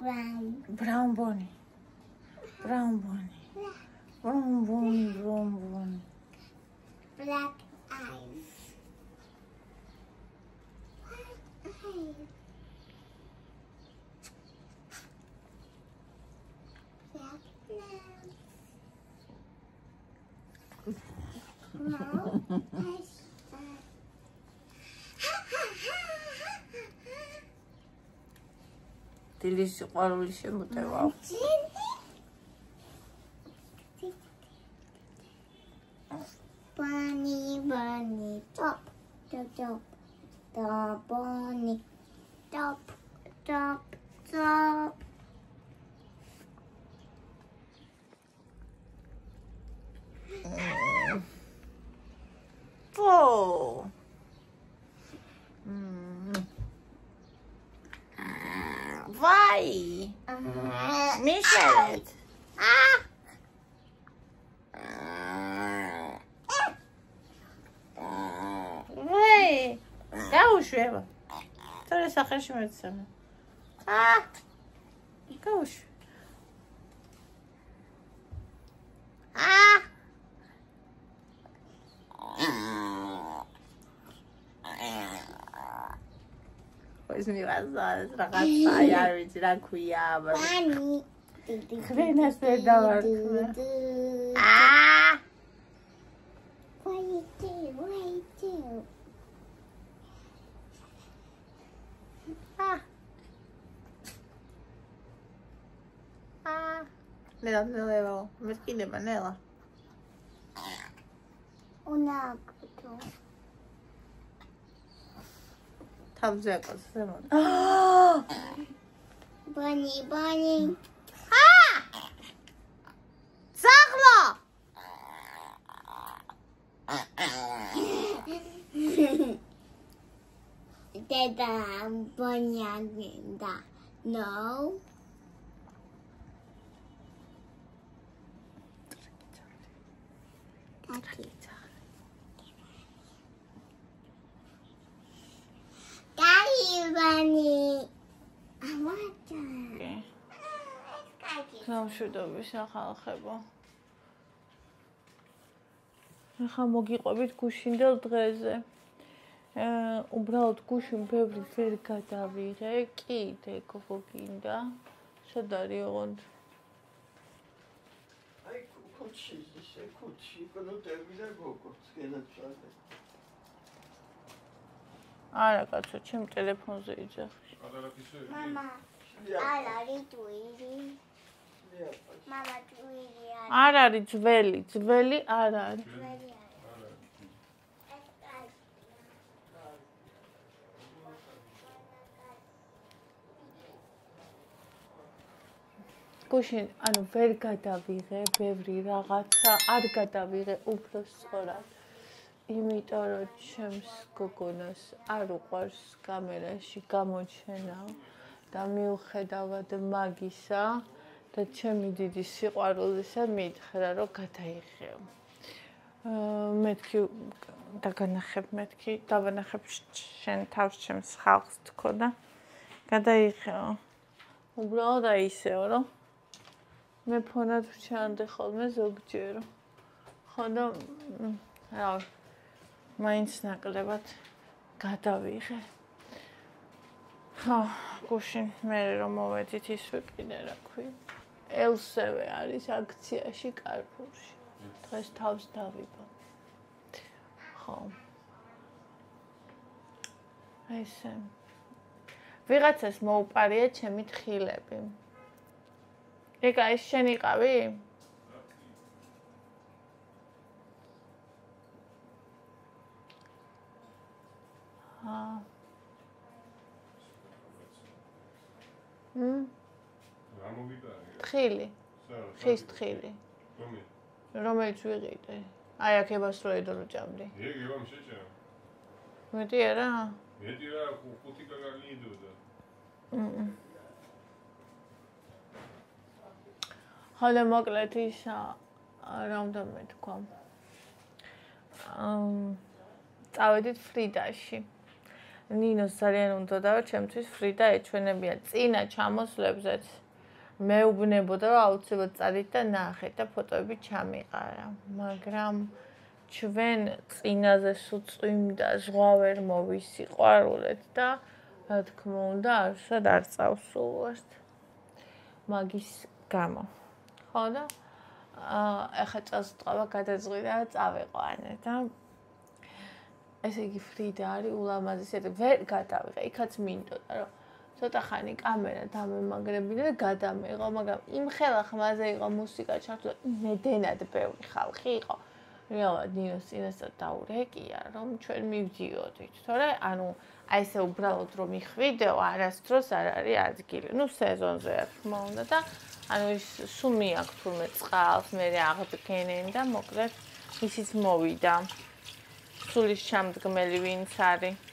Brown bunny. Brown bunny. Brown bunny. Brown bunny. Black eyes. Black nose. No. დილის ყვარული შემოტევა. Bunny, bunny, top, top, top, the bunny, top, top, top. Oh. Vai! Mișelet! Vai! Gaușu, trebuie să crești mai țină. Gaușu. Pois me vazar, ragazza, iar mi gira qui a Bunny. Crede aspetta. What do you do? What do you do? Levo. Mi schide Manela. Una foto. 탑재 거스면. Bunny, bunny. 싹라. Dada, bunny agenda. No. Daddy, bunny. I want that. გამშვიდობის ახალხებო. ახლა მოგიყვებით გუშინდელ დღეზე. უბრალოდ გუშინ ბევრი ვერ გადავიღე, კიდე გოგო გინდა. სად არის ოღონდ? აი კუჩი, ისე კუჩი, კონოტები და გოგო, სკენაცვაზე. არა, კაცო, ჩემ ტელეფონზე იძახი. Mama, I like Tweety. Mama, Tweety. არ არის ძველი არ არის. გუშინ, ანუ ვერ გადავიღე, ბევრი რაღაცა არ გადავიღე უფრო სწორად. იმიტომ რომ ჩემს გოგონას არ უყვარს კამერაში გამოჩენა და მიუხედავად მაგისა და ჩემი დიდი სიყვარულისა მითხრა რომ გადაიღეო. მეთქი დავანახებ შენ თავს ჩემს ხალხს თქო და გადაიღეო. უბრალოდ აი ისეო რომ მე ფონად ვჩანდე ხოლმე ზოგჯერ. ხო და რა მაინც ნაკლებად გადავიღე. ხო, გუშინ მე რომ მოვედით ის ვიყიდე რა ქვია. ელსევე არის აქციაში კარფურში. დღეს თავს დავიბო. ხო. ესე. ვიღაცას მოუპარია ჩემი თხილები. ეგა ის შენ იყავი? თხილი. ხის თხილი. რომელიც ვიყიდე. აი აქ ებასროედო რო ჭამდი. ეგ შეჭამ. მეტი არა? მეტი რა, ხუთი კაგალი იდოდა. ხოლო მოკლედ ის რა უნდა მეთქვა. წავედით ფრიდაში. ნინოს ძალიან უნდა დავა ჩემთვის ფრიდა ეჩვენებია წინა ჩამოსვლებზეც მეუბნებოდა რომ აუცილებლად წადით და ნახეთ და ფოტოები ჩამიყარა მაგრამ ჩვენ წინაზე სულ წვიმდა ზღვა ვერ მოვისიყვარულეთ და რა თქმა უნდა არსად არ წავსულვართ მაგის გამო ხო და ეხა წასწვა გადაძღვიდა წავიყვანე და ესე იგი ფრიდა არის ულამაზესი ვერ გადავიღე იქაც მინდოდა რომ ცოტა ხანი კამერა დამემაგრებინა და გადამეიღო მაგრამ იმ ხელა ხმაზე იყო მუსიკა ჩართული იმედენად ბევრი ხალხი იყო რეალურად ნინოს წინასწარ დაურეკია რომ ჩვენ მივდიოდით თორე ანუ აი ესე უბრალოდ რომ მიხვიდეო არასდროს არ არის ადგილი ნუ სეზონზე რა თქმა უნდა და ანუ ის სულ მიაქვს თურმე წყალს მე აღდგენენ და მოკლედ ისიც მოვიდა სულის ჩამდგმელი ვინც არის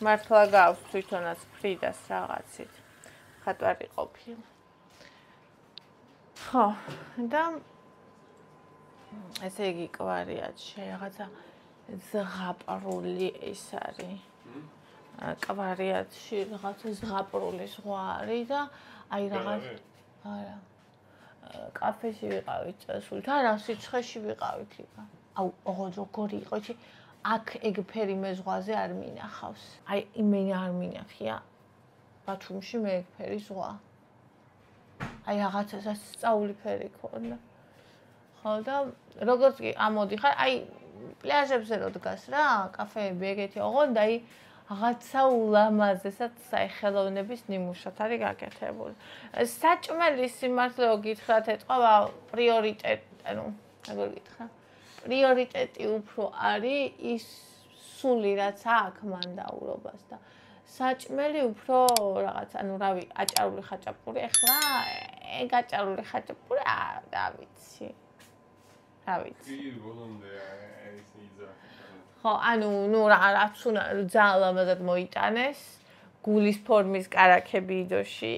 მართლა გავს თვითონაც ფრიდას რაღაცით ხატვარი ყოფილა ხო და ესე იგი კვარიატში რაღაცა ზღაპრული ის არის კვარიატში რაღაცა ზღაპრული ზღვა არის და აი რაღაც არა კაფეში ვიყავით სულ და სიცხეში ვიყავით იქა აუ როგორი იყო იცი აქ ეგ ფერი მე ზღვაზე არ მინახავს. აი იმენ არ მინახია. ბათუმში მე ეგ ფერი ზღვა. აი რაღაცა სასწაული ფერი ქონდა. ხო და როგორც კი ამოდიხარ, აი პლაჟებზე რო დგას რა, კაფეები ეგეთი ოღონდ აი რაღაცა ულამაზესად საიხელოვნების ნიმუშად არის გაკეთებული. საჭმელის სიმართლე გითხრათ ეთყობა პრიორიტეტი, ანუ როგორ გითხრა? პრიორიტეტი უფრო არის ის სული რაც აქვს მანდაურობას და საჭმელი უფრო რაღაც ანუ რავი აჭარული ხაჭაპური ახლა ეგ აჭარული ხაჭაპური რა ვიცი რა ვიცი ხო ანუ ნუ რაც უნდა ძალიან ლამაზად მოიტანეს გულის ფორმის კარაქები იდოში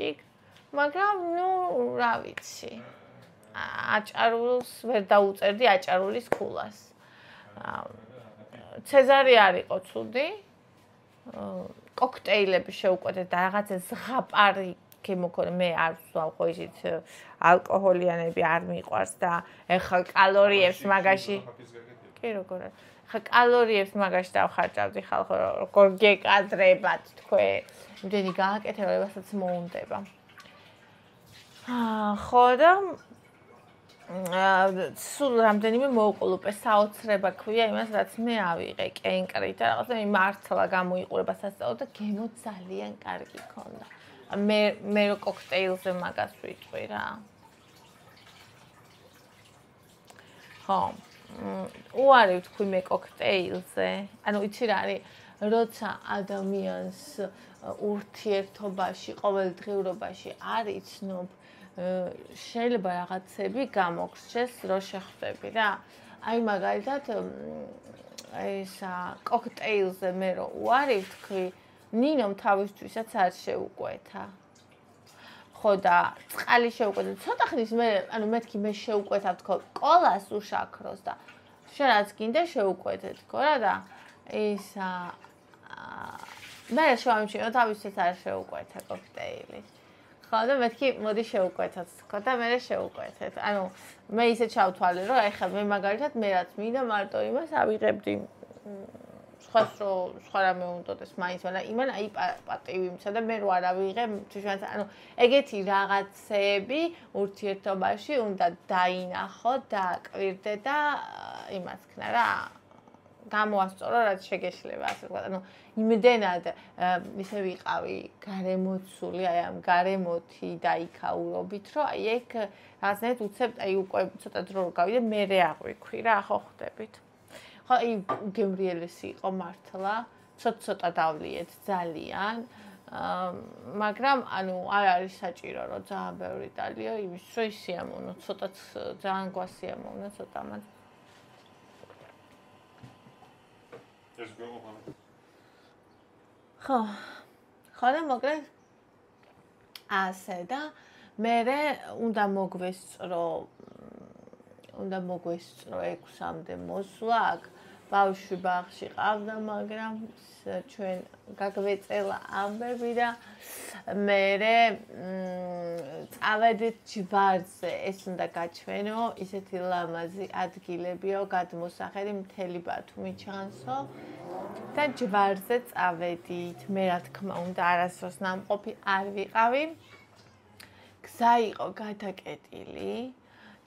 მაგრამ ნუ რა ვიცი აჭარულს ვერ დაუწერდი აჭარულის ქულას. ცეზარი არ იყო ცუდი. კოქტეილები შევკვეთეთ და რაღაცა ზღაპარი გემოქონდა მე არ ვსვამ ხო ისიც ალკოჰოლიანები არ მიყვარს და ეხლა კალორიებს მაგაში კი როგორ ეხლა კალორიებს მაგაში დავხარჯავდი ხალხო როგორ გეკადრებათ თქვენ. იმდენი გააკეთებასაც მოუნდება. ხო და სულ რამდენიმე მოუყოლუპე საოცრება ქვია იმას რაც მე ავიღე კენკრით და რაღაცა მართლა გამოიყურება სასწაულად და გემო ძალიან კარგი ქონდა. მე რო კოქტეილზე მაგას ვიტყვი რა. ხო. უარი ვთქვი მე კოქტეილზე. ანუ იცი რა არის როცა ადამიანს ურთიერთობაში ყოველდღიურობაში არ იცნობ შეიძლება რაღაცები გამოგრჩეს რო შეხვდები რა. აი მაგალითად ესა კოქტეილზე მე რო უარი ვთქვი, ნინომ თავისთვისაც არ შეუკვეთა. ხო და წყალი შეუკვეთა. ცოტა ხნის მე ანუ მეთქი მე შეუკვეთა თქო კოლას უშაქროს და შენ რაც გინდა შეუკვეთე თქო რა და ესა მე შევამჩნიო თავისთვისაც არ შეუკვეთა კოქტეილი. ხო და მეთქი მოდი შევუკვეთოთ თქო და მე შევუკვეთეთ. ანუ მე ისე ჩავთვალე რომ ეხლა მე მაგალითად მე რაც მინდა მარტო იმას ავიღებდი სხვას რო სხვა რამე უნდოდეს მაინც მაგრამ იმან აი პატივი მცა და მე რო არ ავიღე თვითონაც ანუ ეგეთი რაღაცები ურთიერთობაში უნდა დაინახო და კვირდე და იმას ქნა რა გამოასწორო რაც შეგეშლება ასე ვთქვა. ანუ იმდენად ისე ვიყავი გარემოცული აი ამ გარემოთი და იქაურობით რომ აი ეგ რაღაცნაირად უცებ აი უკვე ცოტა დრო გავიდე მე აღვიქვი რა ხო ხვდებით. ხო აი გემრიელესი იყო მართლა ცოტა დავლიეთ ძალიან მაგრამ ანუ არ არის საჭირო რომ ძალიან ბევრი დალიო იმის რომ ისიამოვნო ცოტაც ძალიან გვასიამოვნო ცოტა მან ხო და მოკლედ ასე და მე უნდა მოგვესწრო 6-მდე მოსვლა აქ ბავშვი ბაღში ყავდა, მაგრამ ჩვენ გაგვეწელა ამბები და მერე წავედით ჯვარზე, ეს უნდა გაჩვენო, ისეთი ლამაზი ადგილებიო, გადმოსახელი მთელი ბათუმი ჩანსო და ჯვარზე წავედით. მე რა თქმა უნდა არასდროს ნამყოფი არ ვიყავი. გზა იყო გადაკეტილი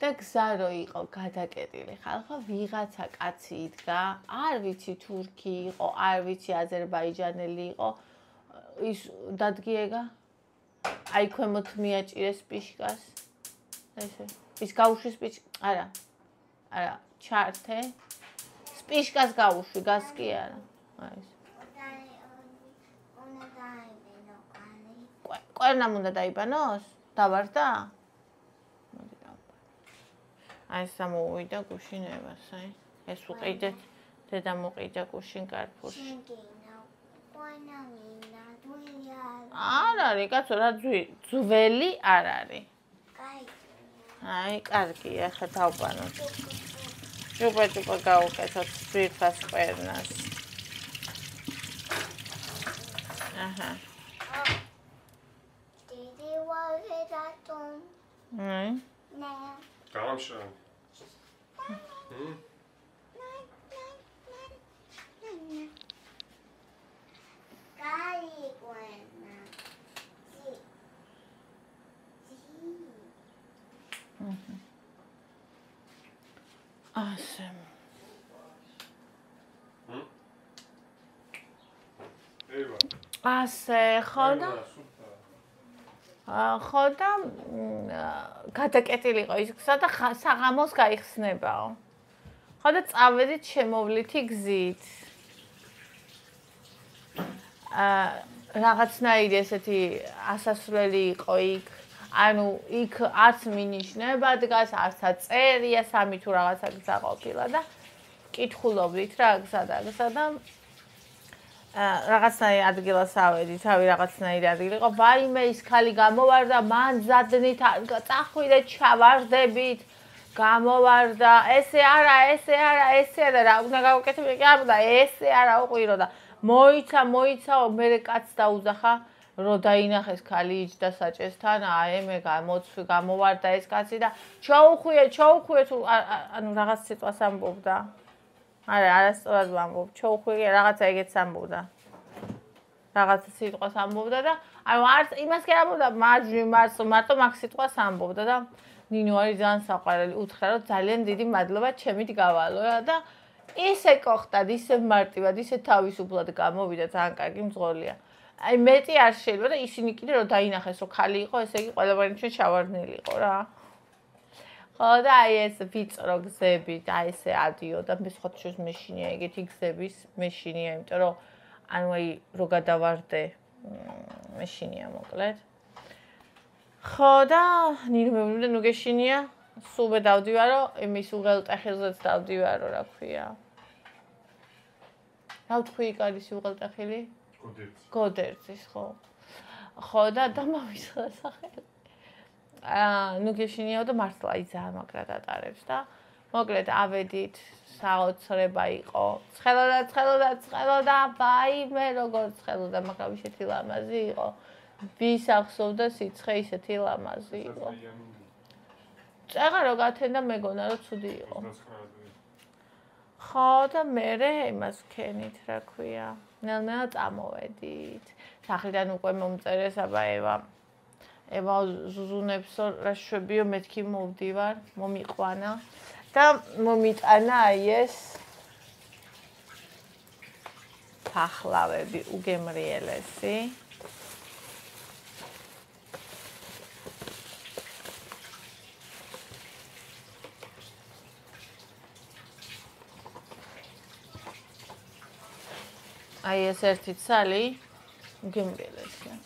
და გზა რო იყო გადაკეტილი ხალხო, ვიღაცა კაცი იდგა, არ ვიცი თურქი იყო, არ ვიცი აზერბაიჯანელი იყო, ის დადგიეგა, აი ქვემოთ მიაჭირეს პიშკას, ესე, ის გაუშვის არა, ჩართე, სპიშკას გაუშვი, გას კი არა, აი ეს. კვერნამ უნდა დაიბანოს? დავარდა? აი ეს ამოვიდა გუშინებას, აი. ეს უყიდეთ, დედა მოყიდა გუშინ კარფურში. არ არის, კაცო, რა ძველი არ არის. აი, კარგია, ხა დავბანოთ. ჭუპა გავუკეთოთ სვირთას კვერნას. აჰა. დიდი ვაღერატონ. აი. ნე. გამშან. ასე. ევა. ასე, ხო და ხო და გადაკეტილი იყო ის გზა და საღამოს გაიხსნებაო. ხო და წავედით შემოვლითი გზით. რაღაცნაირი ესეთი ასასვლელი იყო იქ. ანუ იქ არც მინიშნება დგას, არც წერია, სამი თუ რაღაცა გზა ყოფილა და კითხულობდით რა გზა და რაღაცნაირი ადგილას ავედით, რავი რაღაცნაირი ადგილი იყო. ვაიმე ის ხალი გამოვარდა, მან ზადნით, წახვიდე ჩავარდებით, გამოვარდა, ესე არა, რა უნდა გავუკეთებია, კი არ უნდა, ესე არა უყვირო და მოიცაო, მერე კაცს დაუძახა, რო დაინახეს ხალი იჯდა საჭესთან, აი მე გამოვარდა ეს კაცი და ჩაუხვიე თუ ანუ რაღაც სიტყვას ამბობდა. არა, არასწორად ვამბობ, ჩაუხვიე რაღაცა ეგეც ამბობდა. რაღაცა სიტყვას ამბობდა და ანუ არც იმას კი ამბობდა, მარტო მაგ სიტყვას ამბობდა და ნინო არის ძალიან საყვარელი, უთხრა რომ ძალიან დიდი მადლობა, ჩემით გავალო რა და ისე კოხტად, ისე მარტივად, ისე თავისუფლად გამოვიდა, ძალიან კარგი მძღოლია. აი მეტი არ შეიძლება და ისინი კიდე რომ დაინახეს რომ ხალი იყო, ესე იგი ყველაფერი ჩვენ ჩავარდნილი იყო რა. ხო და აი ეს ვიწრო გზები და ესე ადიოდა, მე სხვათვის მეშინია ეგეთი გზების, მეშინია, იმიტომ რომ ანუ აი რო გადავარდე, მეშინია მოკლედ. ხო და ნირმევლიდან ნუ გეშინია, სულმე დავდივარო, იმის უღელტეხილზეც დავდივარო, რა ქვია. რა ვთქვი იქ არის უღელტეხილი? გოდერძის, ხო. ხო და დამავისხა სახელი. ნუ გეშინიაო და მართლა აი ძალიან მაგრად ატარებს და მოკლედ ავედით, საოცრება იყო. ცხელოდა, ვაიმე როგორ ცხელოდა, მაგრამ ისეთი ლამაზი იყო. ვის ახსოვდა სიცხე ისეთი ლამაზი იყო. წეღა რო გათენდა მეგონა რომ ცუდი იყო. ხო და მერე იმას ვქენით, რა ქვია. ნელ-ნელა წამოვედით. სახლიდან უკვე მომწერეს აბა ევა ზუზუნებსო რა შვებიო მეთქი მოვდივარ, მომიყვანა და მომიტანა აი ეს ფახლავები უგემრიელესი. აი ეს ერთი ცალი უგემრიელესია.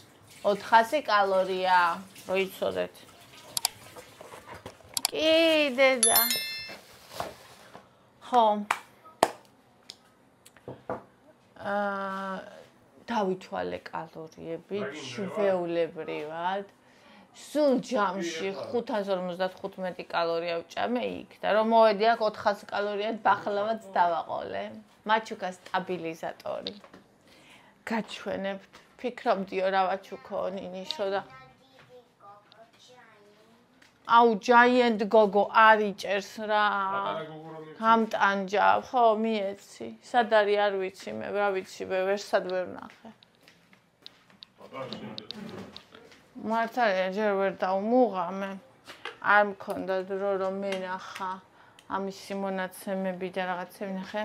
400 კალორია, რო იცოდეთ. კი, დედა. ხო. დავითვალე კალორიები ჩვეულებრივად. სულ ჯამში 555 კალორია ვჭამე იქ და რომ მოვედი აქ 400 კალორიად ბახლავაც დავაყოლე. მაჩუკა სტაბილიზატორი. გაჩვენებთ. ფიქრობდიო რა ვაჩუქო ნინიშო და აუ giant gogo არ იჭერს რა. გამტანჯავ, ხო, მიეცი. სად არის არ ვიცი მე, რა ვიცი, ვერსად ვერ ვნახე. მართალია ჯერ ვერ დავმუღამე. არ მქონდა დრო რომ მენახა ამისი მონაცემები და რაღაცები ნახე.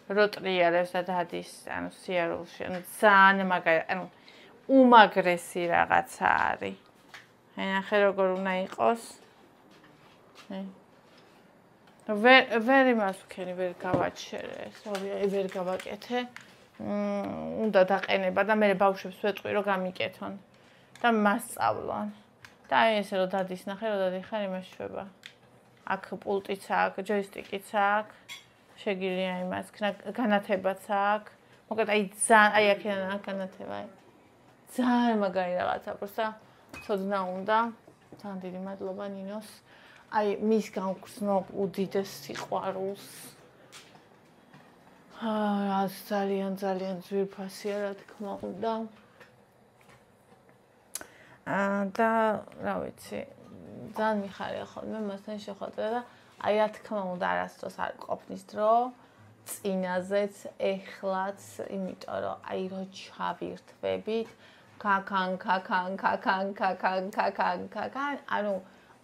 როტრიალებს და დადის, ანუ სიარულში, ანუ ძალიან მაგარი, ანუ უმაგრესი რაღაცა არის. ნახე როგორ უნდა იყოს. ვერ იმას ვქენი, ვერ გავაჩერე, ვერ გავაკეთე. უნდა დაყენება და მე ბავშვებს ვეტყვი რომ გამიკეთონ და მასწავლონ. და აი ესე რომ დადის ნახე რომ დადიხარ იმას შვება. აქ პულტიც აქვს, ჯოისტიკიც აქვს. შეგიძლია იმას, განათებაც აქვს. მოკლედ აი ძალიან აი აქედან აქ განათება. ძალიან მაგარი რაღაცა, პროსტა ცოდნა უნდა. ძალიან დიდი მადლობა ნინოს. აი მის გამგზნობ უდიდეს სიყვარულს. რას ძალიან ძვირფასია რა თქმა უნდა. და რა ვიცი, ძალიან მიხარია ხოლმე მასთან შეხვედრა და აი რა თქმა უნდა არასდროს არ ყოფნის დრო წინაზეც ეხლაც, იმიტომ რომ აი რო ჩავირთვებით კაკან, ანუ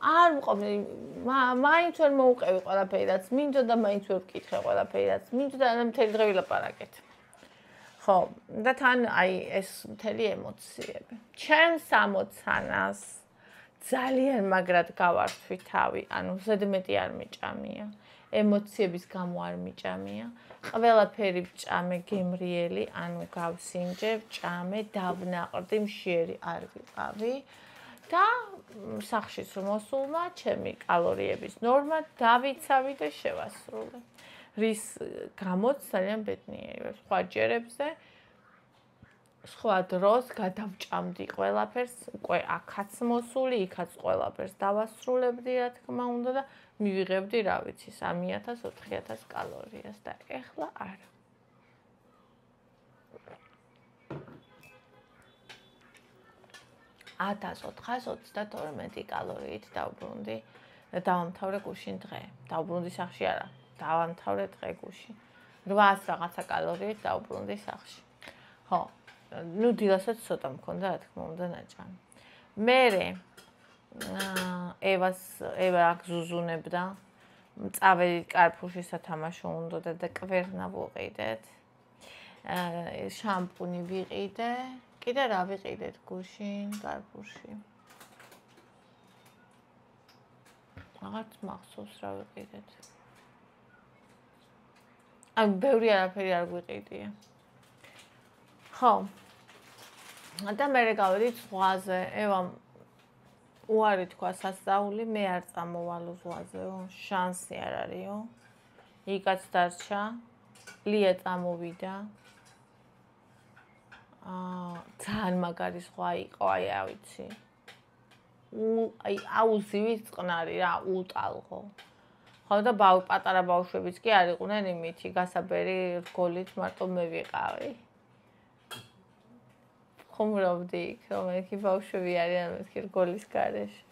არ მყოფნი, მაინც ვერ მოუყევი ყველაფერაც, მინდოდა მაინც ვერ ვკითხე ყველაფერაც, მინდოდა მთელი დღე ვილაპარაკეთ. ხო, და თან აი ეს მთელი ემოციები. ჩემს ამოცანას ძალიან მაგრად გავართვი თავი, ანუ ზედმეტი არ მიჭამია, ემოციების გამო არ მიჭამია, ყველაფერი ვჭამე გემრიელი, ანუ გავსინჯე, ვჭამე, დავნაყრდი, მშიერი არ ვიყავი. და სახშიც რომ მოსულმა, ჩემი კალორიების ნორმა დავიცავი და შევასრულე. რის გამოც ძალიან ბედნიერი ვარ. სხვა ჯერებზე, სხვა დროს გადავჭამდი ყველაფერს, უკვე აქაც მოსული, იქაც ყველაფერს დავასრულებდი, რა თქმა უნდა და მივიღებდი, რა ვიცი, 3000-4000 კალორიას და ეხლა არა. – 1422 კალორიით დავბრუნდი და დავამთავრე გუშინ დღე. დავბრუნდი სახლში არა, დავამთავრე დღე გუშინ. 800 რაღაცა კალორიით დავბრუნდი სახლში. ხო, ნუ დილასაც ცოტა მქონდა, რა თქმა უნდა, ნაჭამი. მერე ევა აქ ზუზუნებდა. წავედით კარფურში სათამაშო უნდოდა და კვერნა ვუყიდეთ. შამპუნი ვიყიდე. კიდე რა ვიყიდეთ გუშინ კარფურში? რაღაც მახსოვს რა ვიყიდეთ. აი, ბევრი არაფერი არ გვიყიდია. ხო. და მე გავედით ზღვაზე. ევამ უარი თქვა სასწაული, მე არ წამოვალო ზღვაზეო, შანსი არ არისო. იქაც დარჩა. ლია წამოვიდა. ძალიან მაგარი ზღვა იყო, აი რა ვიცი. აი აუზივი წყნარი რა, უტალღო. ხო და პატარა ბავშვებიც კი არ იყვნენ იმითი, გასაბერი რგოლით მარტო მე ვიყავი. ხუმრობდი იქ, რომ ერთი ბავშვები არიან მეთქი რგოლის გარეშე.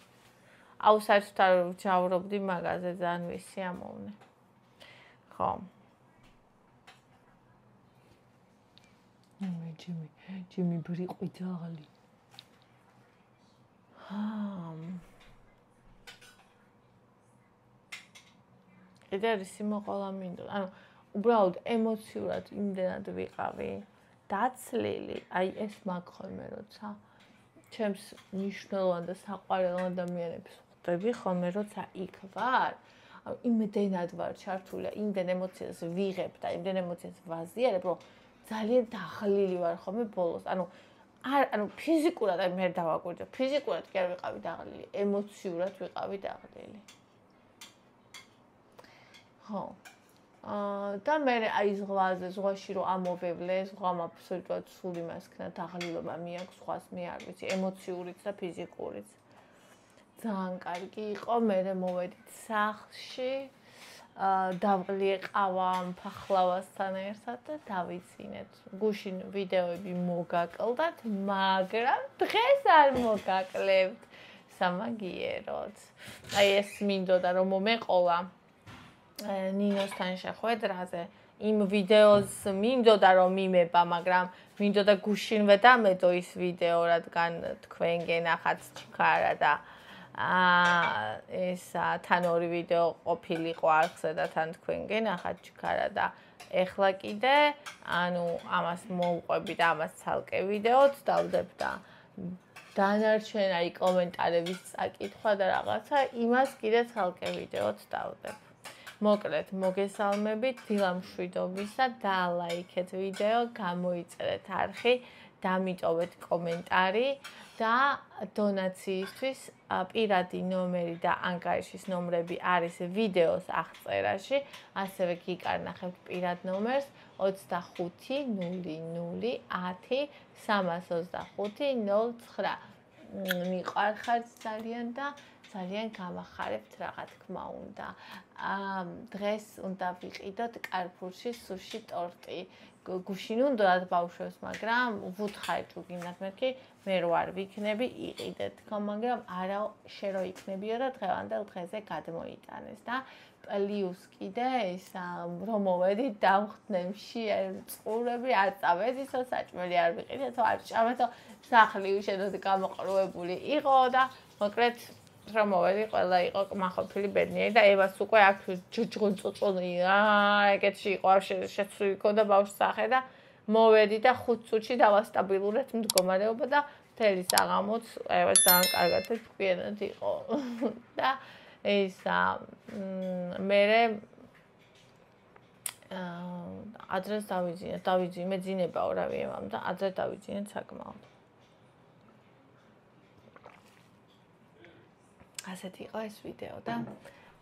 აუ საერთოდ არ ვჯავრობდი მაგაზე, ძალიან ვისიამოვნე. ხო. ჩემი ბრიყვი ძაღალი. კიდე რისი მოყოლა მინდოდა. ანუ უბრალოდ ემოციურად იმდენად ვიყავი დაცლილი, აი ეს მაგ ხოლმე როცა ჩემს მნიშვნელოვან და საყვარელ ადამიანებს ხვდები ხოლმე როცა იქ ვარ, იმდენად ვარ ჩართული, იმდენ ემოციას ვიღებ და იმდენ ემოციას ვაზიარებ, რომ ძალიან დაღლილი ვარ ხოლმე ბოლოს. ანუ ფიზიკურად აი მე დავაკვირდი, ფიზიკურად კი არ ვიყავი დაღლილი, ემოციურად ვიყავი დაღლილი. ხო. და მე აი ზღვაში რომ ამოვევლე, ზღვამ აბსოლუტურად სულ იმას ქნა დაღლილობა მიაქვს, ზღვას მე არ ვიცი, ემოციურიც და ფიზიკურიც. ძალიან კარგი იყო, მე მოვედით სახლში, დავღლი ყავა ფახლავასთან ერთად და დავიცინეთ. გუშინ ვიდეოები მოგაკლდათ, მაგრამ დღეს არ მოგაკლებთ. სამაგიეროდ. აი ეს მინდოდა რომ მომეყოლა ნინოსთან შეხვედრაზე. იმ ვიდეოს მინდოდა რომ მიმება, მაგრამ მინდოდა გუშინვე დამედო ის ვიდეო, რადგან თქვენ გენახათ ჩქარა და ეს თან ორი ვიდეო ყოფილიყო არხზე და თან თქვენ გენახათ ჩქარა და ეხლა კიდე ანუ ამას მოვყვები და ამას ცალკე ვიდეოც დავდებ და დანარჩენ აი კომენტარების წაკითხვა და რაღაცა იმას კიდე ცალკე ვიდეოც დავდებ. მოკლედ მოგესალმებით დილამშვიდობისა და ლაიქეთ ვიდეო, გამოიწერეთ არხი, დამიტოვეთ კომენტარი და დონაციისთვის პირადი ნომერი და ანგარიშის ნომრები არის ვიდეოს აღწერაში, ასევე გიკარნახებთ პირად ნომერს 25 00 10 325 09. მიყვარხართ ძალიან და ძალიან გამახარებთ რა თქმა უნდა. დღეს უნდა ვიყიდოთ კარფურში სუში ტორტი. გუშინ უნდათ ბავშვებს, მაგრამ ვუთხარი თუ გინდათ მეთქი, მე რო არ ვიქნები, იყიდეთ თქო, მაგრამ არა შე რო იქნებიო და დღევანდელ დღეზე გადმოიტანეს და პლიუს კიდე ის რომ მოვედით დავხდნემში წყურები არ წავედისო საჭმელი არ ვიყიდეთო არ ჭამეთო სახლი უშენოდ გამოყრუებული იყო და მოკლედ რომ მოვედი ყველა იყო კმაყოფილი ბედნიერი და ევას უკვე აქ ჯუჯღუნწუწუნი ეგეთში იყო შეცვლილი ქონდა ბავშვს სახე და მოვედი და 5 წუთში დავასტაბილურეთ მდგომარეობა და მთელი საღამოც ევა ძალიან კარგად თქვენად იყო და ეს მე ადრეს დავიძინე მეძინებაო რა ვიემამ და ადრე დავიძინე საკმაოდ ასეთი იყო ეს ვიდეო და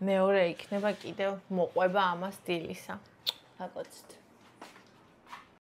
მეორე იქნება კიდევ მოყვება ამას დილისა. გაკოცეთ.